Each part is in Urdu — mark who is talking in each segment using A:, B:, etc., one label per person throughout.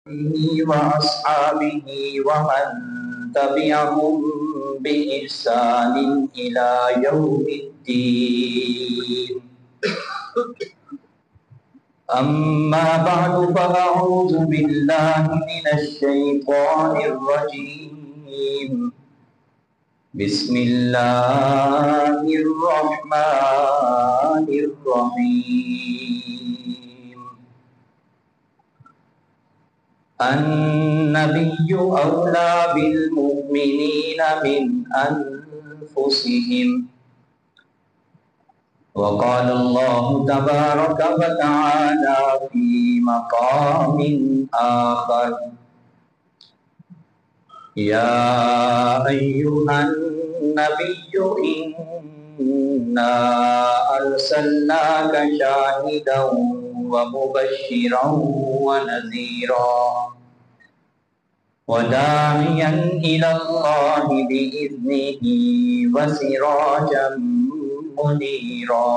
A: وأصحابه ومن تبعهم بإحسان إلى يوم الدين. أما بعد فأعوذ بالله من الشيطان الرجيم. بسم الله الرحمن الرحيم. النبي أولى بالمؤمنين من أنفسهم. وقال الله تبارك وتعالى في مقام آخر: يا أيها النبي إنا أرسلناك شاهدا ومبشرا ونذيرا وداعيا إلى الله بإذنه وسراجا منيرا.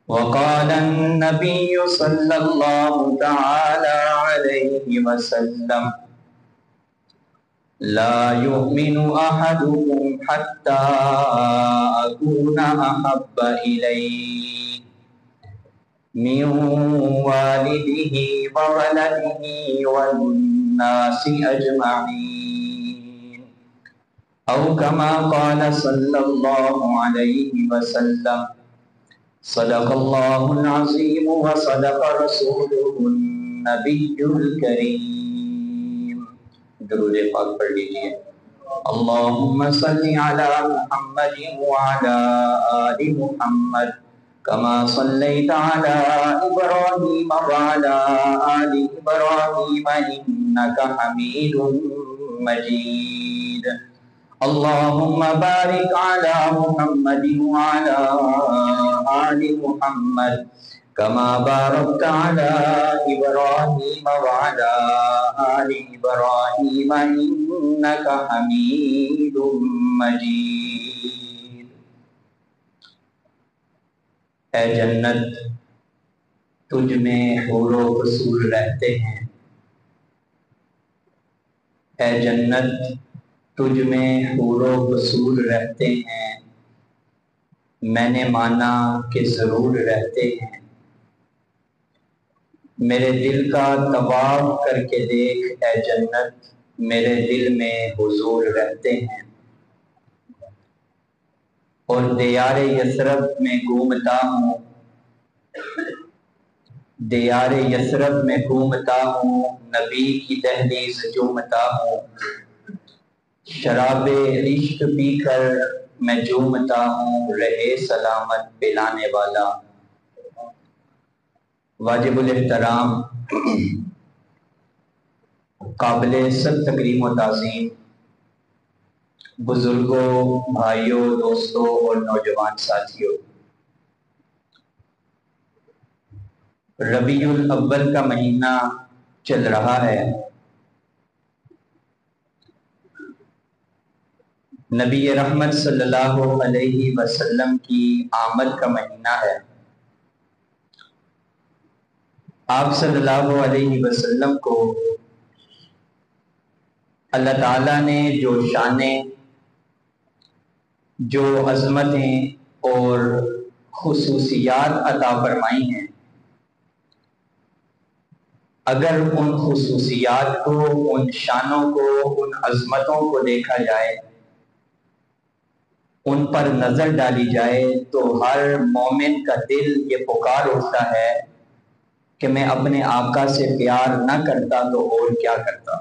A: وقال النبي صلى الله تعالى عليه وسلم: لا يؤمن أحدكم حتى أكون أحب إليه من والده وولده والناس أجمعين، أو كما قال صلى الله عليه وسلم. صدق الله العظيم وصدق رسوله النبي الكريم. درود پاک پڑھ لیجئے. اللهم صل على محمد وعلى آل محمد كما صليت على إبراهيم وعلى آل إبراهيم إنك حميد مجيد. اللهم بارك على محمد وعلى آل محمد كما باركت على إبراهيم وعلى آل إبراهيم إنك حميد مجيد. اے جنت، تجھ میں حور و حصول رہتے ہیں. اے جنت، تجھ میں حور و حصول رہتے ہیں. میں نے مانا کہ ضرور رہتے ہیں. میرے دل کا طواف کر کے دیکھ اے جنت، میرے دل میں حضور رہتے ہیں. اور دیار یثرب میں گھومتا ہوں، دیار یثرب میں گھومتا ہوں، نبی کی دہلیز چومتا ہوں. شراب عشق پی کر میں جومتا ہوں، رہے سلامت پلانے والا. واجب الاحترام، قابل سب تکریم و تعظیم بزرگوں، بھائیوں، دوستوں اور نوجوان ساتھیوں، ربیع الاول کا مہینہ چل رہا ہے. نبی رحمت صلی اللہ علیہ وسلم کی آمد کا مہینہ ہے. آپ صلی اللہ علیہ وسلم کو اللہ تعالیٰ نے جو شانیں، جو عظمتیں اور خصوصیات عطا فرمائی ہیں، اگر ان خصوصیات کو، ان شانوں کو، ان عظمتوں کو دیکھا جائے، ان پر نظر ڈالی جائے، تو ہر مومن کا دل یہ پکار اٹھتا ہے کہ میں اپنے آقا سے پیار نہ کرتا تو اور کیا کرتا.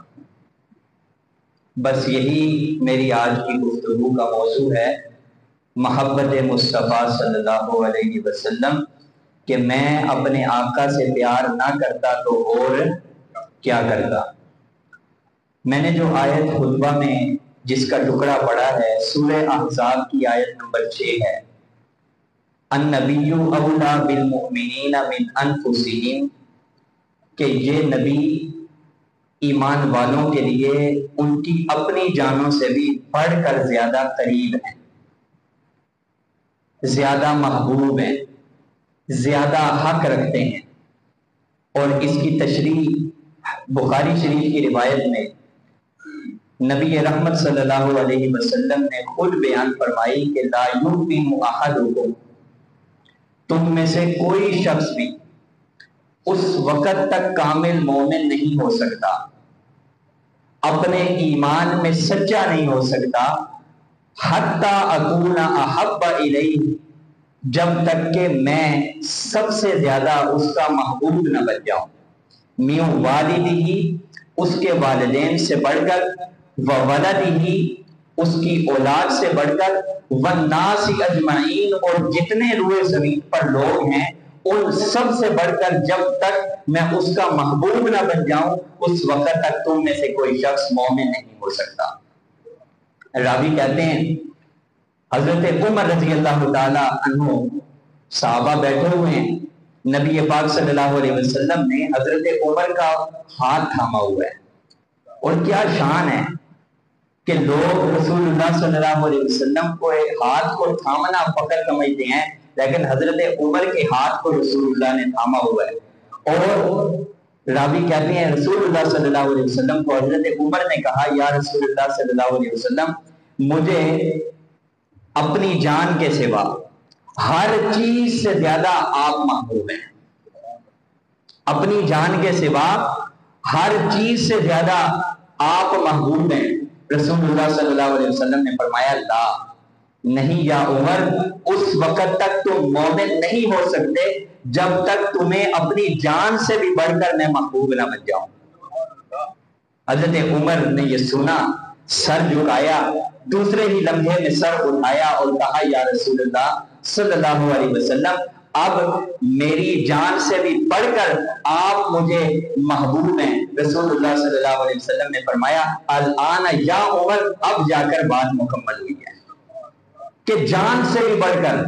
A: بس یہی میری آج کی گفتگو کا موضوع ہے، محبت مصطفیٰ صلی اللہ علیہ وسلم، کہ میں اپنے آقا سے پیار نہ کرتا تو اور کیا کرتا. میں نے جو آیت خطبہ میں جس کا ٹکڑا پڑا ہے، سورہ احزاب کی آیت نمبر 6 ہے. النبی اولیٰ بالمؤمنین من انفسہم، کہ یہ نبی ایمان والوں کے لیے ان کی اپنی جانوں سے بھی بڑھ کر زیادہ قریب ہیں، زیادہ محبوب ہیں، زیادہ حق رکھتے ہیں. اور اس کی تشریح بخاری شریف کی روایت میں نبی رحمت صلی اللہ علیہ وسلم نے خود بیان فرمائی کہ لا یؤمن احدکم، تم میں سے کوئی شخص بھی اس وقت تک کامل مومن نہیں ہو سکتا، اپنے ایمان میں سچا نہیں ہو سکتا، حتی اکون احب الیہ، جب تک کہ میں سب سے زیادہ اس کا محبوب نہ بن جاؤں، من والدہ، اس کے والدین سے بڑھ کر، وولدہ، اس کی اولاد سے بڑھ کر، والناس اجمعین، اور جتنے روئے زمین پر لوگ ہیں ان سب سے بڑھ کر جب تک میں اس کا محبوب نہ بن جاؤں اس وقت تک تم میں سے کوئی شخص مومن نہیں ہو سکتا۔ راوی کہتے ہیں حضرت عمر رضی اللہ تعالی عنہ صحابہ بیٹھے ہوئے ہیں، نبی پاک صلی اللہ علیہ وسلم نے حضرت عمر کا ہاتھ تھاما ہوا ہے، اور کیا شان ہے کہ لوگ رسول اللہ صلی اللہ علیہ وسلم کو ہاتھ کو تھامنا فخر سمجھتے ہیں، لیکن حضرت عمر کے ہاتھ کو رسول اللہ نے تھاما ہوا ہے۔ اور راوی کہتے ہیں رسول اللہ صلی اللہ علیہ وسلم کو حضرت عمر نے کہا، یا رسول اللہ صلی اللہ علیہ وسلم، مجھے اپنی جان کے سوا ہر چیز سے زیادہ آپ محبوب ہیں، اپنی جان کے سوا ہر چیز سے زیادہ آپ محبوب ہیں۔ رسول اللہ صلی اللہ علیہ وسلم نے فرمایا، لا، نہیں یا عمر، اس وقت تک تم مومن نہیں ہو سکتے جب تک تمہیں اپنی جان سے بھی بڑھ کر میں محبوب نہ بن جاؤں۔ حضرت عمر نے یہ سنا، سر جھکایا، دوسرے ہی لمحے میں سر اٹھایا اور کہا، یا رسول اللہ صلی اللہ علیہ وسلم، اب میری جان سے بھی بڑھ کر آپ مجھے محبوب ہیں۔ رسول اللہ صلی اللہ علیہ وسلم نے فرمایا، الآن یا عمر، اب جا کر بات مکمل ہوئی ہے کہ جان سے بھی بڑھ کر۔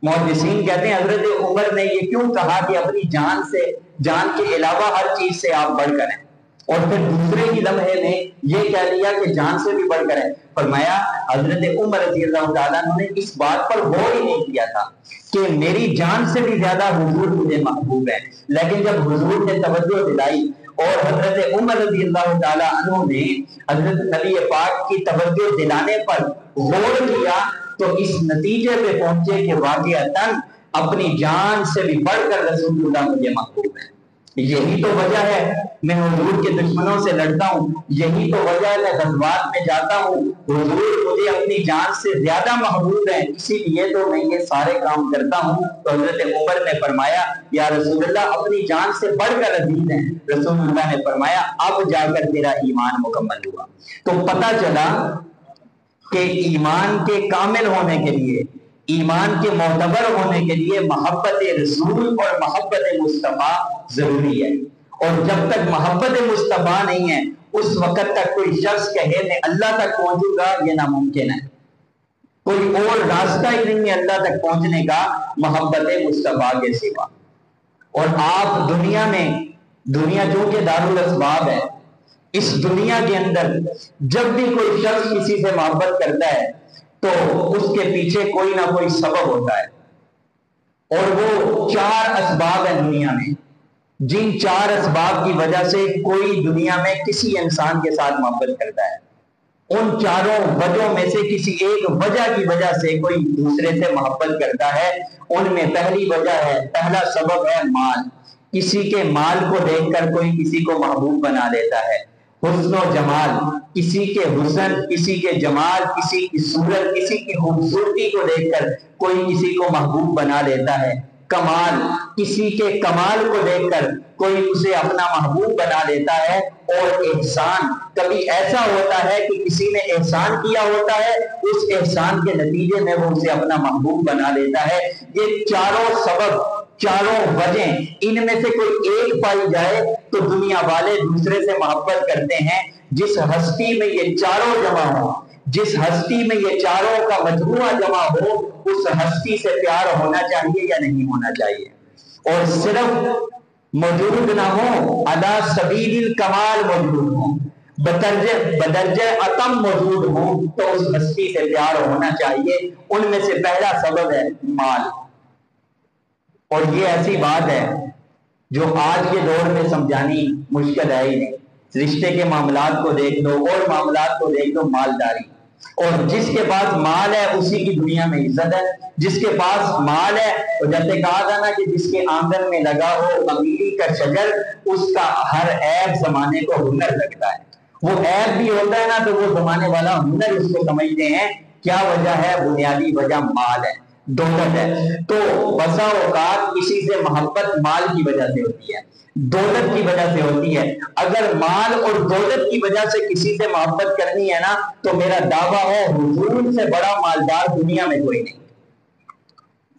A: محدثین کہتے ہیں حضرت عمر نے یہ کیوں کہا کہ اپنی جان سے، جان کے علاوہ ہر چیز سے آپ بڑھ کر ہیں، اور پھر دوسرے ہی لمحے میں یہ کہہ لیا کہ جان سے بھی بڑھ کر ہے؟ فرمایا حضرت عمر رضی اللہ تعالیٰ نے اس بات پر غور ہی نہیں کیا تھا کہ میری جان سے بھی زیادہ حضور مجھے محبوب ہے، لیکن جب حضور نے توجہ دلائی اور حضرت عمر رضی اللہ تعالیٰ عنہ نے حضرت نبی پاک کی توجہ دلانے پر غور کیا تو اس نتیجے پہ پہنچے کہ واقعتاً اپنی جان سے بھی بڑھ کر رسول اللہ مجھے محبوب ہے۔ یہی تو وجہ ہے میں حضور کے دشمنوں سے لڑتا ہوں، یہی تو وجہ ہے میں غزوات میں جاتا ہوں، حضور مجھے اپنی جان سے زیادہ محبوب ہے، اسی لیے تو میں یہ سارے کام کرتا ہوں۔ تو حضرت عمر نے فرمایا، یا رسول اللہ، اپنی جان سے بڑھ کر عزیز ہیں۔ رسول اللہ نے فرمایا، اب جا کر تیرا ایمان مکمل ہوا۔ تو پتہ چلا کہ ایمان کے کامل ہونے کے لیے، ایمان کے معتبر ہونے کے لیے محبت رسول اور محبت مصطفیٰ ضروری ہے، اور جب تک محبت مصطفیٰ نہیں ہے اس وقت تک کوئی شخص کہے میں اللہ تک پہنچوں گا، یہ ناممکن ہے۔ کوئی اور راستہ ہی نہیں ہے اللہ تک پہنچنے کا محبت مصطفیٰ کے سوا۔ اور آپ دنیا میں، دنیا جو کہ دارالاسباب ہے، اس دنیا کے اندر جب بھی کوئی شخص کسی سے محبت کرتا ہے تو اس کے پیچھے کوئی نہ کوئی سبب ہوتا ہے، اور وہ 4 اسباب ہیں دنیا میں، جن 4 اسباب کی وجہ سے کوئی دنیا میں کسی انسان کے ساتھ محبت کرتا ہے۔ ان 4 وجہوں میں سے کسی ایک وجہ کی وجہ سے کوئی دوسرے سے محبت کرتا ہے۔ ان میں پہلی وجہ ہے، پہلا سبب ہے مال۔ کسی کے مال کو دیکھ کر کوئی کسی کو محبوب بنا لیتا ہے۔ حسن و جمال، کسی کے حسن، کسی کے جمال، کسی کی صورت، کسی کی خوبصورتی کو دیکھ کر کوئی کسی کو محبوب بنا لیتا ہے۔ کمال، کسی کے کمال کو دیکھ کر کوئی اسے اپنا محبوب بنا لیتا ہے۔ اور احسان، کبھی ایسا ہوتا ہے کہ کسی نے احسان کیا ہوتا ہے، اس احسان کے نتیجے میں وہ اسے اپنا محبوب بنا لیتا ہے۔ یہ 4 سبب، 4 وجہ، ان میں سے کوئی ایک پائی جائے تو دنیا والے دوسرے سے محبت کرتے ہیں۔ جس ہستی میں یہ 4 جمع ہو، جس ہستی میں یہ 4 کا مجموعہ جمع ہو، اس ہستی سے پیار ہونا چاہیے یا نہیں ہونا چاہیے؟ اور صرف موجود نہ ہو، علی سبیل الکمال موجود ہو، بدرجہ اتم موجود ہو، تو اس ہستی سے پیار ہونا چاہیے۔ ان میں سے پہلا سبب ہے مال۔ اور یہ ایسی بات ہے جو آج کے دور میں سمجھانی مشکل ہے ہی نہیں. رشتے کے معاملات کو دیکھ لو اور معاملات کو دیکھ لو، مالداری. اور جس کے پاس مال ہے اسی کی دنیا میں عزت ہے. جس کے پاس مال ہے، اور جیسے کہا تھا نا کہ جس کے آنگن میں لگا ہو امیری کا شجر، اس کا ہر عیب زمانے کو ہنر لگتا ہے. وہ عیب بھی ہوتا ہے نا تو وہ زمانے والا ہنر اس کو سمجھتے ہیں. کیا وجہ ہے؟ بنیادی وجہ مال ہے، دولت ہے. تو بسا اوقات کسی سے محبت مال کی وجہ سے ہوتی ہے، دولت کی وجہ سے ہوتی ہے. اگر مال اور دولت کی وجہ سے کسی سے محبت کرنی ہے نا تو میرا دعویٰ ہے حضور سے بڑا مالدار دنیا میں کوئی نہیں،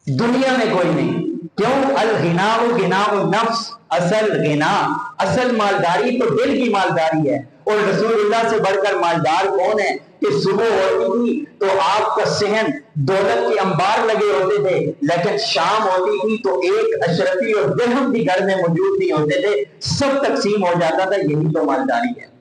A: دنیا میں کوئی نہیں. کیوں؟ الغنا غنا النفس، اصل غنا، اصل مالداری تو دل کی مالداری ہے. اور رسول اللہ سے بڑھ کر مالدار کون ہے کہ صبح ہوتی تھی تو آپ کا صحن دولت کے انبار لگے ہوتے تھے، لیکن شام ہوتی تھی تو ایک اشرفی اور درہم بھی گھر میں موجود نہیں ہوتے تھے، سب تقسیم ہو جاتا تھا. یہی تو مالداری ہے.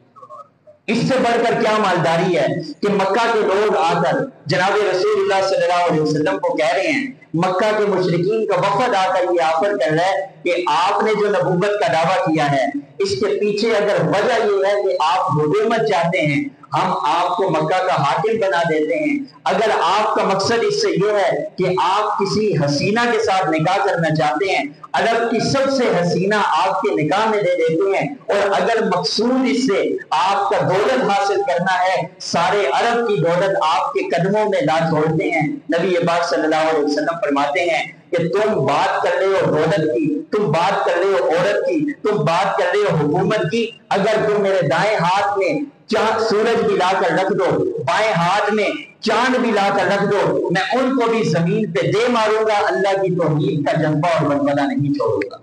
A: اس سے بڑھ کر کیا مالداری ہے کہ مکہ کے لوگ آ کر جناب رسول اللہ صلی اللہ علیہ وسلم کو کہہ رہے ہیں، مکہ کے مشرکین کا وفد آ کر یہ آفر کر رہا ہے کہ آپ نے جو نبوت کا دعویٰ کیا ہے اس کے پیچھے اگر وجہ یہ ہے کہ آپ حکومت چاہتے ہیں، ہم آپ کو مکہ کا حاکم بنا دیتے ہیں. اگر آپ کا مقصد اس سے یہ ہے کہ آپ کسی حسینہ کے ساتھ نکاح کرنا چاہتے ہیں، عرب کی سب سے حسینہ آپ کے نکاح میں دے دیتے ہیں، اور اگر مقصود اس سے آپ کا دولت حاصل کرنا ہے، سارے عرب کی دولت آپ کے قدموں میں لا چھوڑتے ہیں. نبی پاک صلی اللہ علیہ وسلم فرماتے ہیں کہ تم بات کر رہے ہو دولت کی، تم بات کر رہے ہو عورت کی، تم بات کر رہے ہو حکومت کی، اگر تم میرے دائیں ہاتھ میں سورج بھی لا کر رکھ دو، بائیں ہاتھ میں چاند بھی لا کر رکھ دو، میں ان کو بھی زمین پہ دے ماروں گا، اللہ کی توحید کا جذبہ اور بلبلہ نہیں چھوڑوں گا.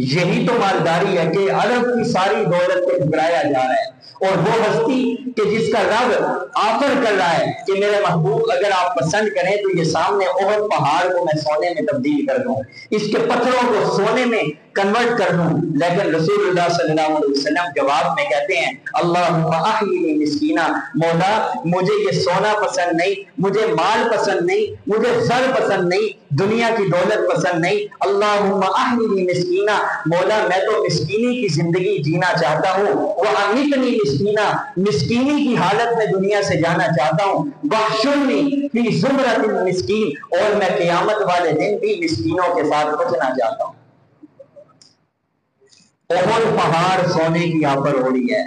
A: یہی تو مالداری ہے کہ عرب کی ساری دولت کو ٹھکرایا جا رہا ہے. اور وہ ہستی کہ جس کا رب آفر کر رہا ہے کہ میرے محبوب اگر آپ پسند کریں تو یہ سامنے احد پہاڑ کو میں سونے میں تبدیل کر دوں، اس کے پتھروں کو سونے میں کنورٹ کر دوں. لیکن رسول اللہ صلی اللہ علیہ وسلم جواب میں کہتے ہیں اللہم احیینی مسکینہ، مولا مجھے یہ سونا پسند نہیں، مجھے مال پسند نہیں، مجھے زر پسند نہیں، دنیا کی دولت پسند نہیں. اللہم احیینی مسکینہ، مولا میں تو مسکینی کی زندگی جینا چاہتا ہوں. وَأَمِتْنِی مسکینہ، مسکینی کی حالت میں دنیا سے جانا چاہتا ہوں. وَاحْشُرْنِی فِی زُمْرَةِ الْمِسْکِین، اور میں قیامت والے دن بھی مسکینوں کے ساتھ پہنچنا چاہتا ہوں. احد پہاڑ سونے کی آفر ہو رہی ہے،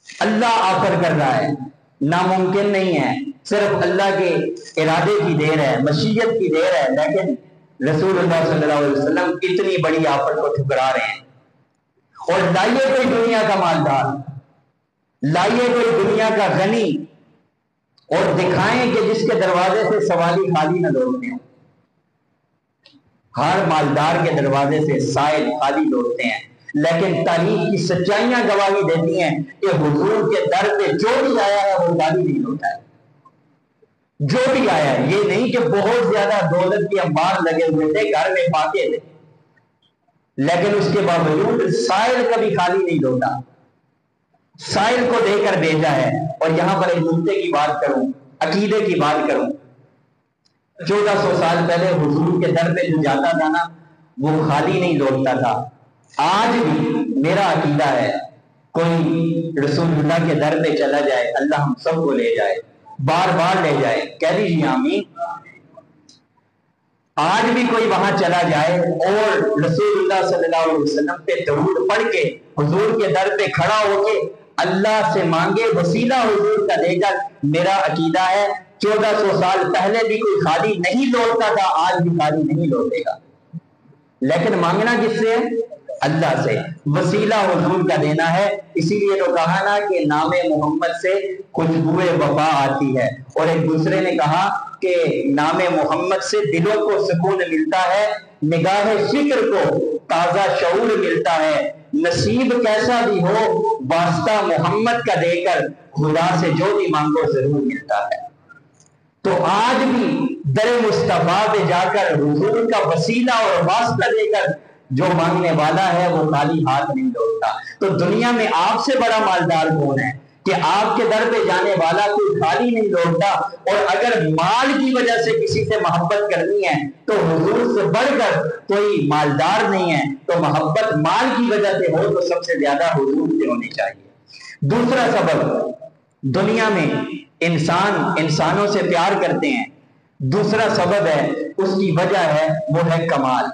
A: اللہ آفر کر رہا ہے، ناممکن نہیں ہے، صرف اللہ کے ارادے کی دیر ہے، مشیت کی دیر ہے. لیکن رسول اللہ صلی اللہ علیہ وسلم اتنی بڑی آفر کو ٹھکرا رہے ہیں. اور لائیے کوئی دنیا کا مالدار، لائیے کوئی دنیا کا غنی، اور دکھائیں کہ جس کے دروازے سے سوالی خالی نہ لوٹتے ہوں. ہر مالدار کے دروازے سے سائل خالی لوٹتے ہیں، لیکن تاریخ کی سچائیاں گواہی دیتی ہیں کہ حضور کے در پہ جو بھی آیا ہے وہ خالی نہیں لوٹا ہے. جو بھی آیا ہے، یہ نہیں کہ بہت زیادہ دولت کے انبار لگے ہوئے تھے، گھر میں پاتے تھے، لیکن اس کے باوجود سائل کبھی خالی نہیں لوٹا، سائل کو دے کر بھیجا ہے. اور یہاں پر ایک نکتے کی بات کروں، عقیدے کی بات کروں. 1400 سال پہلے حضور کے در پہ جو جاتا تھا نا وہ خالی نہیں لوٹتا تھا. آج بھی میرا عقیدہ ہے کوئی رسول اللہ کے در پہ چلا جائے، اللہ ہم سب کو لے جائے، بار بار لے جائے، کہہ دیجیے آمین. آج بھی کوئی وہاں چلا جائے اور رسول اللہ صلی اللہ علیہ وسلم پہ درود پڑھ کے حضور کے در پہ کھڑا ہو کے اللہ سے مانگے وسیلہ حضور کا دے کر، میرا عقیدہ ہے 1400 سال پہلے بھی کوئی خالی نہیں لوٹتا تھا، آج بھی خالی نہیں لوٹے گا. لیکن مانگنا کس سے؟ اللہ سے، وسیلہ حضور کا دینا ہے. اسی لیے تو کہا نا کہ نام محمد سے خوشبو وفا آتی ہے. اور ایک دوسرے نے کہا کہ نام محمد سے دلوں کو سکون ملتا ہے، نگاہ فکر کو تازہ شعور ملتا ہے. نصیب کیسا بھی ہو واسطہ محمد کا دے کر خدا سے جو بھی مانگو ضرور ملتا ہے. تو آج بھی در مصطفیٰ پہ جا کر حضور کا وسیلہ اور واسطہ دے کر جو مانگنے والا ہے وہ خالی ہاتھ نہیں لوٹتا. تو دنیا میں آپ سے بڑا مالدار کون ہے کہ آپ کے در پہ جانے والا کوئی خالی نہیں لوٹتا، اور اگر مال کی وجہ سے کسی سے محبت کرنی ہے تو حضور سے بڑھ کر کوئی مالدار نہیں ہے، تو محبت مال کی وجہ سے ہو تو سب سے زیادہ حضور سے ہونی چاہیے۔ دوسرا سبب، دنیا میں انسانوں سے پیار کرتے ہیں، دوسرا سبب ہے، اس کی وجہ ہے، وہ ہے کمال۔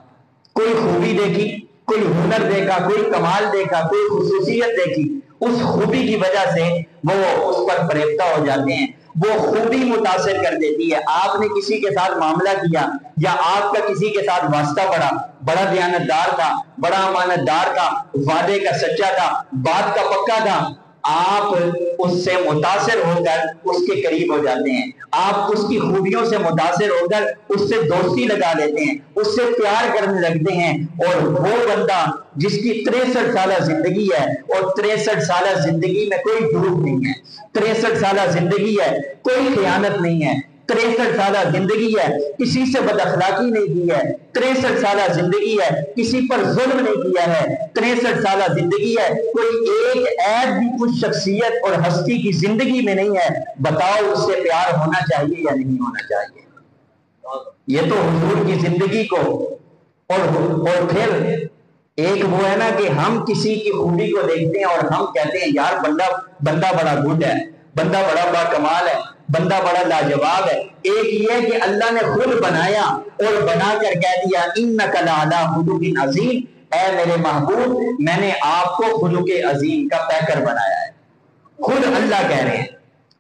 A: کوئی خوبی دیکھی، کوئی ہنر دیکھا، کوئی کمال دیکھا، کوئی خصوصیت دیکھی، اس خوبی کی وجہ سے وہ اس پر فریفتہ ہو جاتے ہیں، وہ خوبی متاثر کر دیتی ہے۔ آپ نے کسی کے ساتھ معاملہ کیا یا آپ کا کسی کے ساتھ واسطہ پڑا، بڑا دیانتدار تھا، بڑا امانت دار تھا، وعدے کا سچا تھا، بات کا پکا تھا، آپ اس سے متاثر ہو کر اس کے قریب ہو جاتے ہیں، آپ اس کی خوبیوں سے متاثر ہو کر اس سے دوستی لگا لیتے ہیں، اس سے پیار کرنے لگتے ہیں، اور وہ بندہ جس کی 63 سالہ زندگی ہے، اور 63 سالہ زندگی میں کوئی جھوٹ نہیں ہے، 63 سالہ زندگی ہے، کوئی خیانت نہیں ہے، 63 سالہ زندگی ہے، کسی سے بد اخلاقی نہیں کی ہے، 63 سالہ زندگی ہے، کسی پر ظلم نہیں کیا ہے، 63 سالہ زندگی ہے، کوئی ایک عیب بھی کچھ شخصیت اور ہستی کی زندگی میں نہیں ہے، بتاؤ اس سے پیار ہونا چاہیے یا نہیں ہونا چاہیے؟ یہ تو حضور کی زندگی کو، اور پھر ایک وہ ہے نا کہ ہم کسی کی خوبی کو دیکھتے ہیں اور ہم کہتے ہیں یار بندہ بڑا گڈ ہے، بندہ بڑا کمال ہے، بندہ بڑا لاجواب ہے۔ ایک یہ ہے کہ اللہ نے خود بنایا اور بنا کر کہہ دیا انک لعلی خلق عظیم، اے میرے محبوب میں نے آپ کو خلق عظیم کا پیکر بنایا ہے، خود اللہ کہہ رہے ہیں،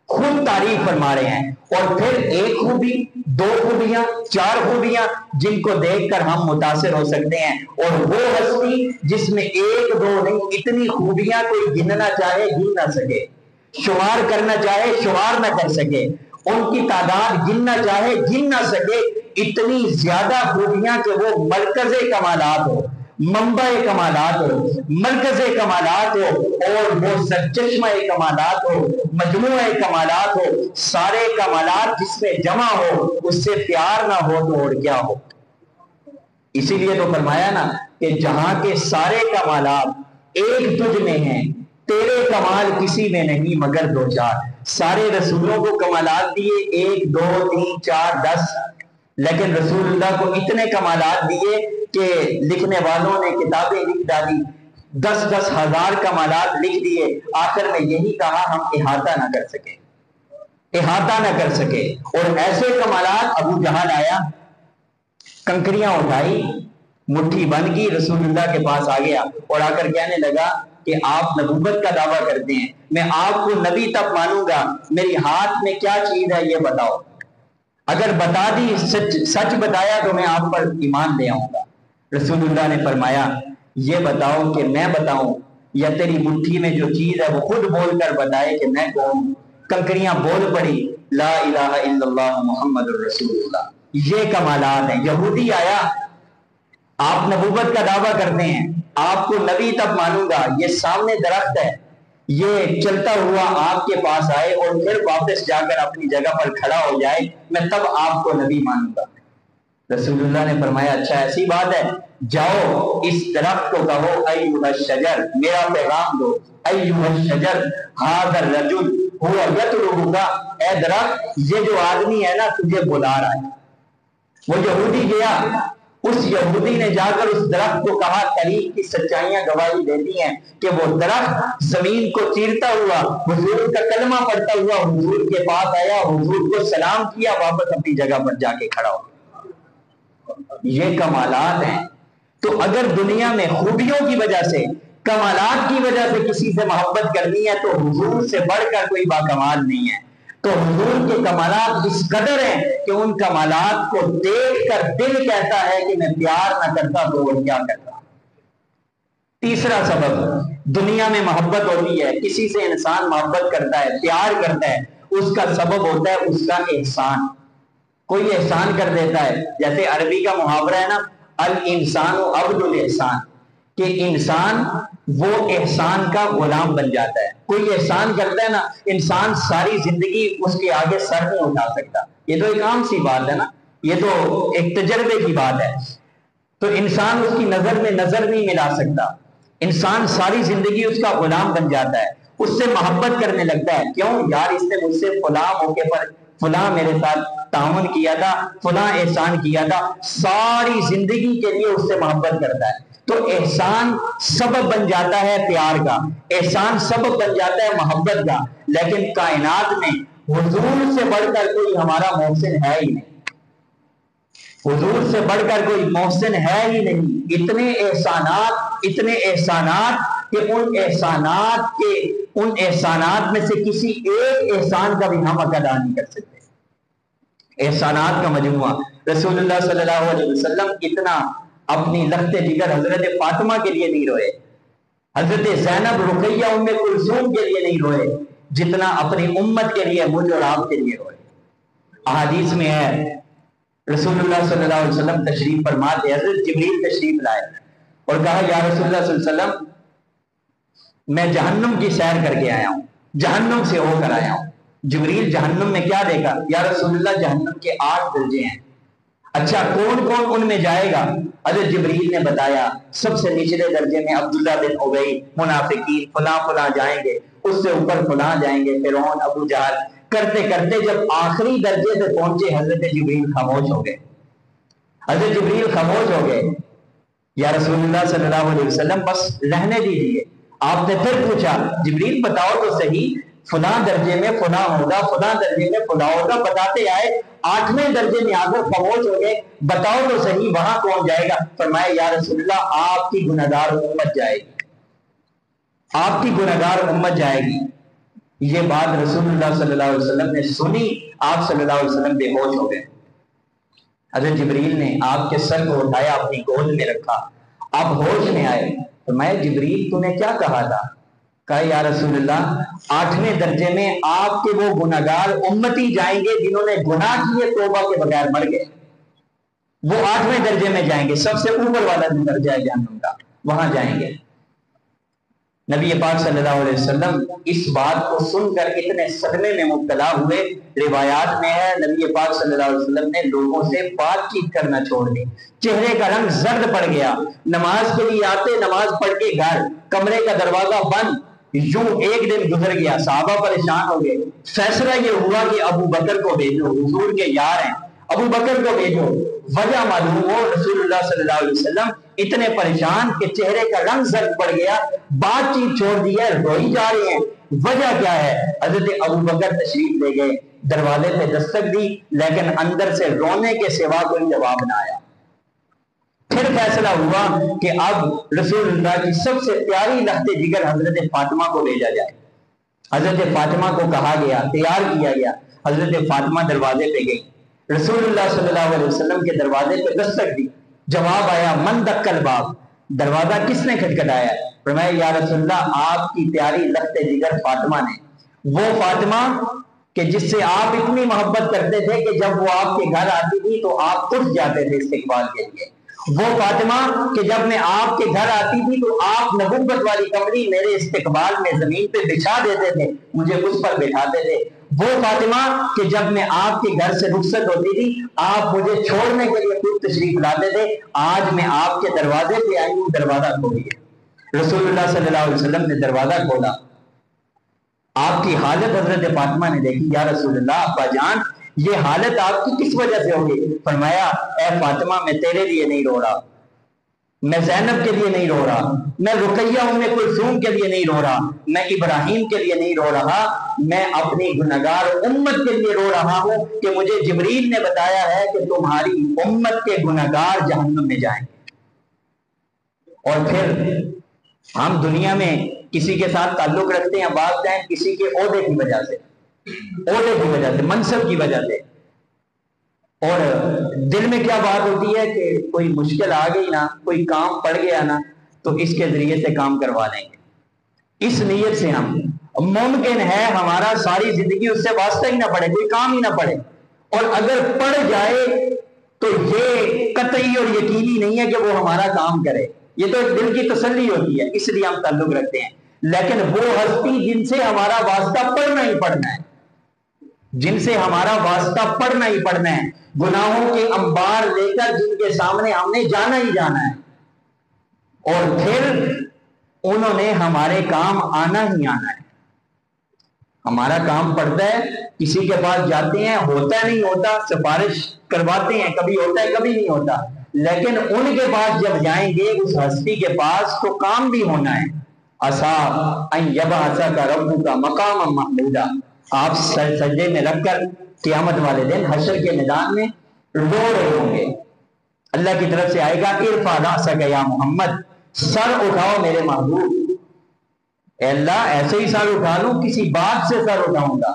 A: خود تعریف فرما رہے ہیں۔ اور پھر ایک خوبی، دو خوبیاں، چار خوبیاں جن کو دیکھ کر ہم متاثر ہو سکتے ہیں، اور وہ ہستی جس میں ایک دو نہیں، اتنی خوبیاں کوئی گننا چاہے گن نہ سکے، شمار کرنا چاہے شمار نہ کر سکے، ان کی تعداد گننا چاہے گن نہ سکے، اتنی زیادہ خوبیاں کہ وہ مرکز کمالات ہو، منبع کمالات ہو، مرکز کمالات ہو، اور وہ سرچشمہ کمالات ہو، مجموعہ کمالات ہو، سارے کمالات جس میں جمع ہو، اس سے پیار نہ ہو تو اور کیا ہو؟ اسی لیے تو فرمایا نا کہ جہاں کے سارے کمالات ایک تجھ میں ہیں، تیرے کمال کسی میں نہیں مگر دو چار۔ سارے رسولوں کو کمالات دیے 1 2 3 4 10، لیکن رسول اللہ کو اتنے کمالات دیے کہ لکھنے والوں نے کتابیں لکھ ڈالی، 10 ہزار کمالات لکھ دیے، آخر میں یہی کہا ہم احاطہ نہ کر سکے، احاطہ نہ کر سکے۔ اور ایسے کمالات، ابو جہل آیا، کنکریاں اٹھائی، مٹھی بن گئی، رسول اللہ کے پاس آ گیا اور آ کر کہنے لگا کہ آپ نبوت کا دعویٰ کرتے ہیں، میں آپ کو نبی تب مانوں گا، میری ہاتھ میں کیا چیز ہے یہ بتاؤ، اگر بتا دی، سچ بتایا تو میں آپ پر ایمان لے آؤں گا۔ رسول اللہ نے فرمایا یہ بتاؤ کہ میں بتاؤں یا تیری مٹھی میں جو چیز ہے وہ خود بول کر بتائے کہ میں کون ہوں؟ کنکریاں بول پڑی لا الہ الا اللہ محمد الرسول اللہ۔ یہ کمالات ہیں۔ یہودی آیا، آپ نبوت کا دعویٰ کرتے ہیں، آپ کو نبی تب مانوں گا، یہ سامنے درخت ہے، یہ چلتا ہوا آپ کے پاس آئے اور پھر واپس جا کر اپنی جگہ پر کھڑا ہو جائے، میں تب آپ کو نبی مانوں گا۔ رسول اللہ نے فرمایا اچھا ایسی بات ہے، جاؤ اس درخت کو کہو ایھا الشجر، میرا پیغام دو، ایھا الشجر ھذا الرجل ھو یطلبک، اے درخت یہ جو آدمی ہے نا تجھے بلا رہا ہے۔ وہ یہودی گیا، اس یہودی نے جا کر اس درخت کو کہا، تاریخ کی سچائیاں گواہی دیتی ہیں کہ وہ درخت زمین کو چیرتا ہوا، حضور کا کلمہ پڑھتا ہوا حضور کے پاس آیا، حضور کو سلام کیا، واپس اپنی جگہ پر جا کے کھڑا ہو۔ یہ کمالات ہیں۔ تو اگر دنیا میں خوبیوں کی وجہ سے، کمالات کی وجہ سے کسی سے محبت کرنی ہے تو حضور سے بڑھ کر کوئی باکمال نہیں ہے۔ تو حضور کے کمالات اس قدر ہیں کہ ان کمالات کو دیکھ کر دل کہتا ہے کہ میں پیار نہ کرتا تو وہ کیا کرتا۔ تیسرا سبب، دنیا میں محبت ہوتی ہے، کسی سے انسان محبت کرتا ہے، پیار کرتا ہے، اس کا سبب ہوتا ہے اس کا احسان۔ کوئی احسان کر دیتا ہے، جیسے عربی کا محاورہ ہے نا الانسان عبد الاحسان، کہ انسان وہ احسان کا غلام بن جاتا ہے۔ کوئی احسان کرتا ہے نا، انسان ساری زندگی اس کے آگے سر نہیں اٹھا سکتا۔ یہ تو ایک عام سی بات ہے نا، یہ تو ایک تجربے کی بات ہے۔ تو انسان اس کی نظر میں نظر نہیں ملا سکتا، انسان ساری زندگی اس کا غلام بن جاتا ہے۔ اس سے محبت کرنے لگتا ہے. کیوں یار اس نے مجھ سے فلاں موقع پر فلاں میرے ساتھ تعاون کیا تھا, فلاں احسان کیا تھا, ساری زندگی کے لیے اس سے محبت کرتا ہے. تو احسان سبب بن جاتا ہے پیار کا, احسان سبب بن جاتا ہے محبت کا. لیکن کائنات میں حضور سے بڑھ کر کوئی ہمارا محسن ہے ہی نہیں, حضور سے بڑھ کر کوئی محسن ہے ہی نہیں. اتنے احسانات کہ ان احسانات میں سے کسی ایک احسان کا بھی ہم ادا نہیں کر سکتے. احسانات کا مجموعہ. رسول اللہ صلی اللہ علیہ وسلم اتنا اپنی لخت جگر حضرت فاطمہ کے لیے نہیں روئے, حضرت زینب رقیہ ام کلثوم کے لیے نہیں روئے, جتنا اپنی امت کے لیے, مجھ اور آپ کے لیے روئے. احادیث میں ہے رسول اللہ صلی اللہ علیہ وسلم تشریف فرما تھے, حضرت جبریل تشریف لائے اور کہا یا رسول اللہ صلی اللہ علیہ وسلم میں جہنم کی سیر کر کے آیا ہوں, جہنم سے ہو کر آیا ہوں. جبریل جہنم میں کیا دیکھا؟ یا رسول اللہ جہنم کے 8 درجے ہیں. اچھا کون کون ان میں جائے گا؟ حضرت جبریل نے بتایا سب سے نچلے درجے میں عبداللہ بن ابی, منافقین, فلاں فلاں جائیں گے, اس سے اوپر فلاں جائیں گے, فرعون, ابو جہل, کرتے کرتے جب آخری درجے پہ پہنچے حضرت جبریل خاموش ہو گئے. حضرت جبریل خاموش ہو گئے. یا رسول اللہ صلی اللہ علیہ وسلم بس رہنے دیجیے. آپ نے پھر پوچھا جبریل بتاؤ تو صحیح, فلاں درجے میں فلاں ہوگا, فلاں درجے میں فلاں ہوگا, بتاتے آئے, 8ویں درجے میں آ کر خاموش ہو گئے, بتاؤ تو صحیح وہاں کون جائے گا؟ فرمایا یا رسول اللہ آپ کی گنہگار امت جائے گی, آپ کی گنہگار امت جائے گی. یہ بات رسول اللہ صلی اللہ علیہ وسلم نے سنی, آپ صلی اللہ علیہ وسلم بے ہوش ہو گئے. حضرت جبریل نے آپ کے سر کو اٹھایا, اپنی گود میں رکھا, آپ ہوش میں آئے. فرمایا جبریل تو نے کیا کہا تھا؟ کہا یا رسول اللہ 8ویں درجے میں آپ کے وہ گناہگار امتی جائیں گے جنہوں نے گناہ کیے, توبہ کے بغیر مر گئے, وہ 8ویں درجے میں جائیں گے, سب سے اوپر والا درجہ ہے جہنم کا, وہاں جائیں گے. نبی پاک صلی اللہ علیہ وسلم اس بات کو سن کر اتنے صدمے میں مبتلا ہوئے. روایات میں ہے نبی پاک صلی اللہ علیہ وسلم نے لوگوں سے بات چیت کرنا چھوڑ دی, چہرے کا رنگ زرد پڑ گیا. نماز کے لیے آتے, نماز پڑھ کے گھر, کمرے کا دروازہ بند. یوں ایک دن گزر گیا, صحابہ پریشان ہو گئے. فیصلہ یہ ہوا کہ ابو بکر کو بھیجو, حضور کے یار ہیں, ابو بکر کو بھیجو. وجہ معلوم ہو, رسول اللہ صلی اللہ علیہ وسلم اتنے پریشان کہ چہرے کا رنگ زرد پڑ گیا, بات چیت چھوڑ دی ہے, روئی جا رہے ہیں. وجہ کیا ہے؟ حضرت ابو بکر تشریف لے گئے, دروازے پہ دستک دی, لیکن اندر سے رونے کے سوا کوئی جواب نہ آیا. پھر فیصلہ ہوا کہ اب رسول اللہ کی سب سے پیاری لخت جگر حضرت فاطمہ کو بھیجا جائے. حضرت فاطمہ کو کہا گیا, تیار کیا گیا. حضرت فاطمہ دروازے پہ گئی, رسول اللہ صلی اللہ علیہ وسلم کے دروازے پہ دستک دی. جواب آیا من دکل باب, دروازہ کس نے کھٹکھٹایا؟ فرمایا یا رسول اللہ آپ کی پیاری لخت جگر فاطمہ نے, وہ فاطمہ کہ جس سے آپ اتنی محبت کرتے تھے کہ جب وہ آپ کے گھر آتی تھی تو آپ اٹھ جاتے تھے استقبال کے لیے. وہ فاطمہ کہ جب میں آپ کے گھر آتی تھی تو آپ نبوت والی کمری میرے استقبال میں زمین پہ بچھا دیتے تھے, مجھے اس پر بٹھاتے تھے. وہ فاطمہ کہ جب میں آپ کے گھر سے رخصت ہوتی تھی آپ مجھے چھوڑنے کے لیے خود تشریف لاتے تھے. آج میں آپ کے دروازے پہ آئی ہوں, دروازہ کھولیے. رسول اللہ صلی اللہ علیہ وسلم نے دروازہ کھولا, آپ کی حالت حضرت فاطمہ نے دیکھی. یا رسول اللہ ابا جان یہ حالت آپ کی کس وجہ سے ہوگی؟ فرمایا اے فاطمہ میں تیرے لیے نہیں رو رہا, میں زینب کے لیے نہیں رو رہا, میں رقیہ ام کلثوم کے لیے نہیں رو رہا, میں ابراہیم کے لیے نہیں رو رہا, میں اپنی گنہگار امت کے لیے رو رہا ہوں کہ مجھے جبریل نے بتایا ہے کہ تمہاری امت کے گنہگار جہنم میں جائیں. اور پھر ہم دنیا میں کسی کے ساتھ تعلق رکھتے ہیں, بات جائیں کسی کے عہدے کی وجہ سے, عہدے کی وجہ سے, منصب کی وجہ سے, اور دل میں کیا بات ہوتی ہے کہ کوئی مشکل آ گئی نا, کوئی کام پڑ گیا نا, تو اس کے ذریعے سے کام کروا لیں گے. اس نیت سے ہم, ممکن ہے ہمارا ساری زندگی اس سے واسطہ ہی نہ پڑے, کوئی کام ہی نہ پڑے, اور اگر پڑ جائے تو یہ قطعی اور یقینی نہیں ہے کہ وہ ہمارا کام کرے. یہ تو دل کی تسلی ہوتی ہے, اس لیے ہم تعلق رکھتے ہیں. لیکن وہ ہستی جن سے ہمارا واسطہ پڑنا ہی پڑنا ہے, جن سے ہمارا واسطہ پڑنا ہی پڑنا ہے, گناہوں کے انبار لے کر جن کے سامنے ہم نے جانا ہی جانا ہے, اور پھر انہوں نے ہمارے کام آنا ہی آنا ہے. ہمارا کام پڑتا ہے، کسی کے پاس جاتے ہیں، ہوتا نہیں ہوتا، سفارش کرواتے ہیں، کبھی ہوتا ہے کبھی نہیں ہوتا، لیکن ان کے پاس جب جائیں گے اس ہستی کے پاس تو کام بھی ہونا ہے۔ کا ربو کا مقام محمودہ، آپ سجدے میں رکھ کر قیامت والے دن حشر کے میدان میں رو رہے ہوں گے، اللہ کی طرف سے آئے گا ارفع رأسک یا محمد، سر اٹھاؤ میرے محبوب۔ اے اللہ ایسے ہی سر اٹھا لوں، کسی بات سے سر اٹھاؤں گا؟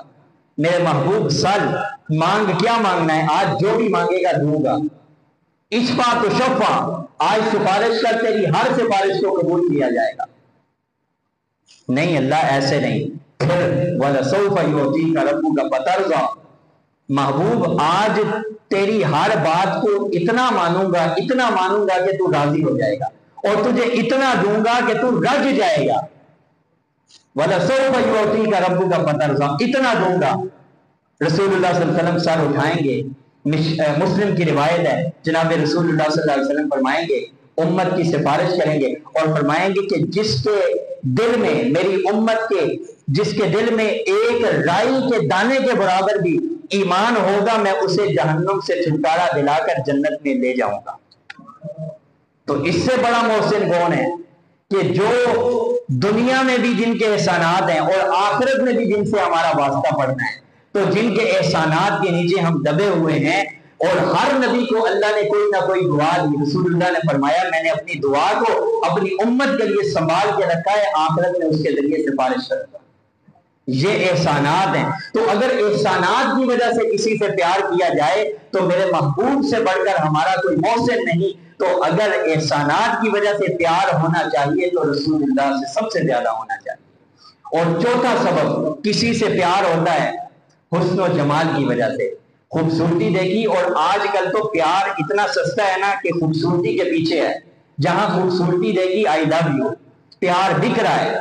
A: میرے محبوب سر مانگ، کیا مانگنا ہے؟ آج جو بھی مانگے گا دوں گا۔ اشفع تو شفع، آج سفارش کر، تیری ہر سفارش کو قبول کیا جائے گا۔ نہیں اللہ ایسے نہیں۔ پھر وَلَسَوْفَ يُعْطِيكَ رَبُّكَ فَتَرْضَىٰ، محبوب آج تیری ہر بات کو اتنا مانوں گا کہ تو راضی ہو جائے گا، اور تجھے اتنا دوں گا کہ تو رج جائے گا۔ وَلَسَوْفَ يُعْطِيكَ رَبُّكَ فَتَرْضَىٰ، اتنا دوں گا۔ رسول اللہ صلی اللہ علیہ وسلم سر اٹھائیں گے، مسلم کی روایت ہے، جناب رسول اللہ صلی اللہ علیہ وسلم فرمائیں گے، امت کی سفارش کریں گے اور فرمائیں گے کہ جس کے دل میں، میری امت کے جس کے دل میں ایک رائی کے دانے کے برابر بھی ایمان ہوگا، میں اسے جہنم سے چھٹکارا دلا کر جنت میں لے جاؤں گا۔ تو اس سے بڑا محسن کون ہے کہ جو دنیا میں بھی جن کے احسانات ہیں اور آخرت میں بھی جن سے ہمارا واسطہ پڑنا ہے، تو جن کے احسانات کے نیچے ہم دبے ہوئے ہیں، اور ہر نبی کو اللہ نے کوئی نہ کوئی دعا دی۔ رسول اللہ نے فرمایا میں نے اپنی دعا کو اپنی امت کے لیے سنبھال کے رکھا ہے، آخرت میں اس کے ذریعے سفارش کروں گا۔ یہ احسانات ہیں۔ تو اگر احسانات کی وجہ سے کسی سے پیار کیا جائے تو میرے محبوب سے بڑھ کر ہمارا کوئی محسن نہیں۔ تو اگر احسانات کی وجہ سے پیار ہونا چاہیے تو رسول اللہ سے سب سے زیادہ ہونا چاہیے۔ اور چوتھا سبب کسی سے پیار ہوتا ہے حسن و جمال کی وجہ سے، خوبصورتی دیکھی۔ اور آج کل تو پیار اتنا سستا ہے نا کہ خوبصورتی کے پیچھے ہے، جہاں خوبصورتی دیکھی آئی لو یو، پیار دکھ رہا ہے،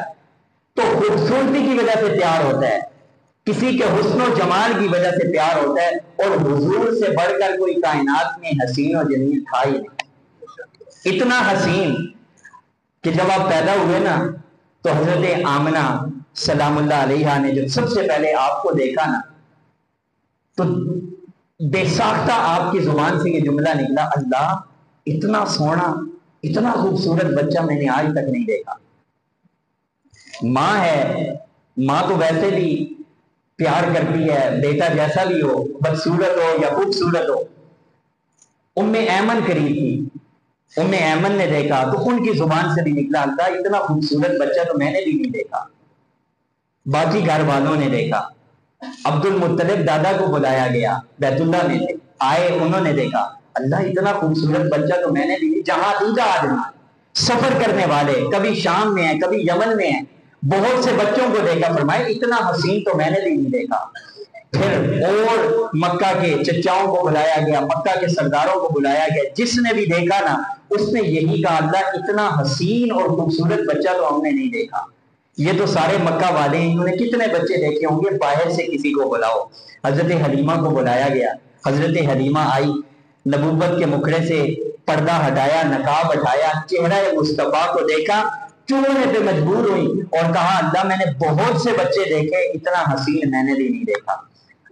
A: تو خوبصورتی کی وجہ سے پیار ہوتا ہے، کسی کے حسن و جمال کی وجہ سے پیار ہوتا ہے۔ اور حضور سے بڑھ کر کوئی کائنات میں حسین و جمیل تھا ہی نہیں، اتنا حسین کہ جب آپ پیدا ہوئے نا تو حضرت آمنہ سلام اللہ علیہا نے جب سب سے پہلے آپ کو دیکھا نا تو بے ساختہ آپ کی زبان سے یہ جملہ نکلا، اللہ اتنا سونا اتنا خوبصورت بچہ میں نے آج تک نہیں دیکھا۔ ماں ہے، ماں تو ویسے بھی پیار کرتی ہے، بیٹا جیسا بھی ہو، بدصورت ہو یا خوبصورت ہو۔ ام ایمن قریب تھی، ام ایمن نے دیکھا تو ان کی زبان سے بھی نکلا، اللہ اتنا خوبصورت بچہ تو میں نے بھی نہیں دیکھا۔ باقی گھر والوں نے دیکھا، عبد المطلب دادا کو بلایا گیا، بیت اللہ میں تھے، آئے، انہوں نے دیکھا، اللہ اتنا خوبصورت بچہ تو میں نے بھی نہیں۔ جہاں دیدہ آدمی سفر کرنے والے، کبھی شام میں ہیں کبھی یمن میں ہیں، بہت سے بچوں کو دیکھا، فرمائے اتنا حسین تو میں نے بھی نہیں دیکھا۔ پھر اور مکہ کے چچاؤں کو بلایا گیا، مکہ کے سرداروں کو بلایا گیا، جس نے بھی دیکھا نا اس نے یہی کہا، اللہ اتنا حسین اور خوبصورت بچہ تو ہم نے نہیں دیکھا۔ یہ تو سارے مکہ والے ہیں، انہوں نے کتنے بچے دیکھے ہوں گے، باہر سے کسی کو بلاؤ۔ حضرت حلیمہ کو بلایا گیا، حضرت حلیمہ آئی، نبوت کے مکھڑے سے پردہ ہٹایا، نقاب ہٹایا، چہرہ مصطفیٰ کو دیکھا، چومنے پہ مجبور ہوئی اور کہا، اللہ میں نے بہت سے بچے دیکھے، اتنا حسین میں نے بھی نہیں دیکھا۔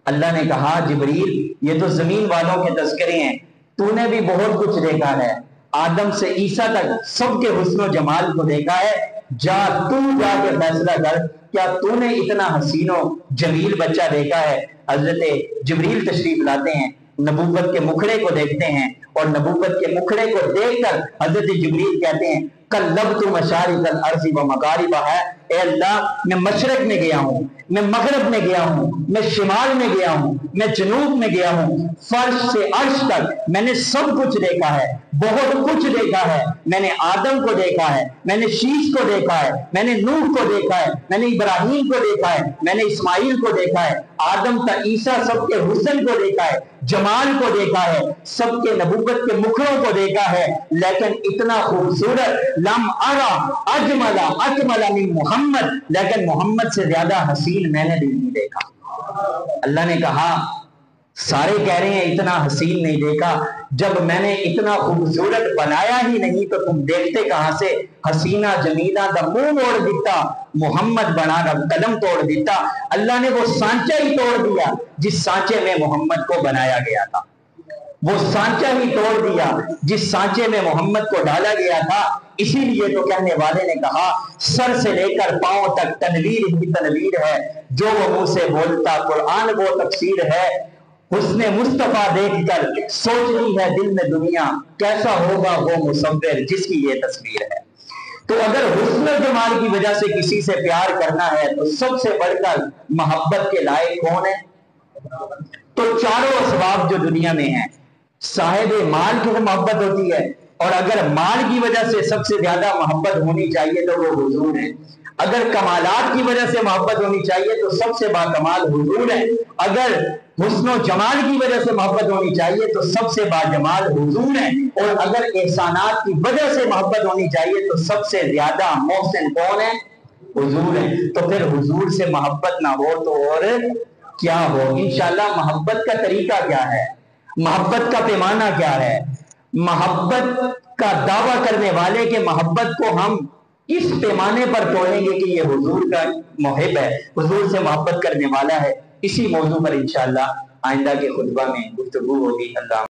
A: اللہ نے کہا، جبریل یہ تو زمین والوں کے تذکرے ہیں، تو نے بھی بہت کچھ دیکھا ہے، آدم سے عیسیٰ تک سب کے حسن و جمال کو دیکھا ہے، جا کے فیصلہ کر، کیا تو نے اتنا حسین و جمیل بچہ دیکھا ہے؟ حضرت جبریل تشریف لاتے ہیں، نبوت کے مکھڑے کو دیکھتے ہیں، اور نبوت کے مکھڑے کو دیکھ کر حضرت جبریل کہتے ہیں، قلبت مشارق الارض و مغاربہا، اے اللہ میں مشرق میں گیا ہوں، میں مغرب میں گیا ہوں، میں شمال میں گیا ہوں، میں جنوب میں گیا ہوں، فرش سے عرش تک میں نے سب کچھ دیکھا ہے، بہت کچھ دیکھا ہے۔ میں نے آدم کو دیکھا ہے، میں نے شیش کو دیکھا ہے، میں نے نوح کو دیکھا ہے، میں نے ابراہیم کو دیکھا ہے، میں نے اسماعیل کو دیکھا ہے، آدم تا عیسیٰ سب کے حسن کو دیکھا ہے، جمال کو دیکھا ہے، سب کے نبوت کے مکھڑوں کو دیکھا ہے، لیکن اتنا خوبصورت لم ارا اجمل اکمل من محمد، لیکن محمد سے زیادہ حسین میں نے بھی نہیں دیکھا۔ اللہ نے کہا سارے کہہ رہے ہیں اتنا حسین نہیں دیکھا، جب میں نے اتنا خوبصورت بنایا ہی نہیں تو تم دیکھتے کہاں سے؟ حسینہ جمیلہ دا منہ موڑ دیتا، محمد بنا دا قدم توڑ دیتا۔ اللہ نے وہ سانچہ ہی توڑ دیا جس سانچے میں محمد کو بنایا گیا تھا، وہ سانچہ ہی توڑ دیا جس سانچے میں محمد کو ڈالا گیا تھا۔ اسی لیے تو کہنے والے نے کہا سر سے لے کر پاؤں تک تنویر ہی تنویر ہے، جو وہ منہ سے بولتا قرآن وہ تفسیر ہے۔ حسن مصطفیٰ دیکھ کر سوچنی ہے دل میں دنیا، کیسا ہوگا وہ مصور جس کی یہ تصویر ہے۔ تو اگر حسن و جمال کی وجہ سے کسی سے پیار کرنا ہے تو سب سے بڑھ کر محبت کے لائق کون ہے؟ تو چاروں اسباب جو دنیا میں ہیں، صاحب مال کی محبت ہوتی ہے، اور اگر مال کی وجہ سے سب سے زیادہ محبت ہونی چاہیے تو وہ حضور ہے۔ اگر کمالات کی وجہ سے محبت ہونی چاہیے تو سب سے باکمال حضور ہے۔ اگر حسن و جمال کی وجہ سے محبت ہونی چاہیے تو سب سے باجمال حضور ہے، اور اگر احسانات کی وجہ سے محبت ہونی چاہیے تو سب سے زیادہ محسن کون ہے؟ حضور ہے۔ تو پھر حضور سے محبت نہ ہو تو اور کیا ہو؟ انشاءاللہ محبت کا طریقہ کیا ہے، محبت کا پیمانہ کیا ہے، محبت کا دعویٰ کرنے والے کے محبت کو ہم اس پیمانے پر توڑیں گے کہ یہ حضور کا محب ہے، حضور سے محبت کرنے والا ہے۔ اسی موضوع پر انشاءاللہ آئندہ کے خطبہ میں گفتگو ہوگی۔ اللہ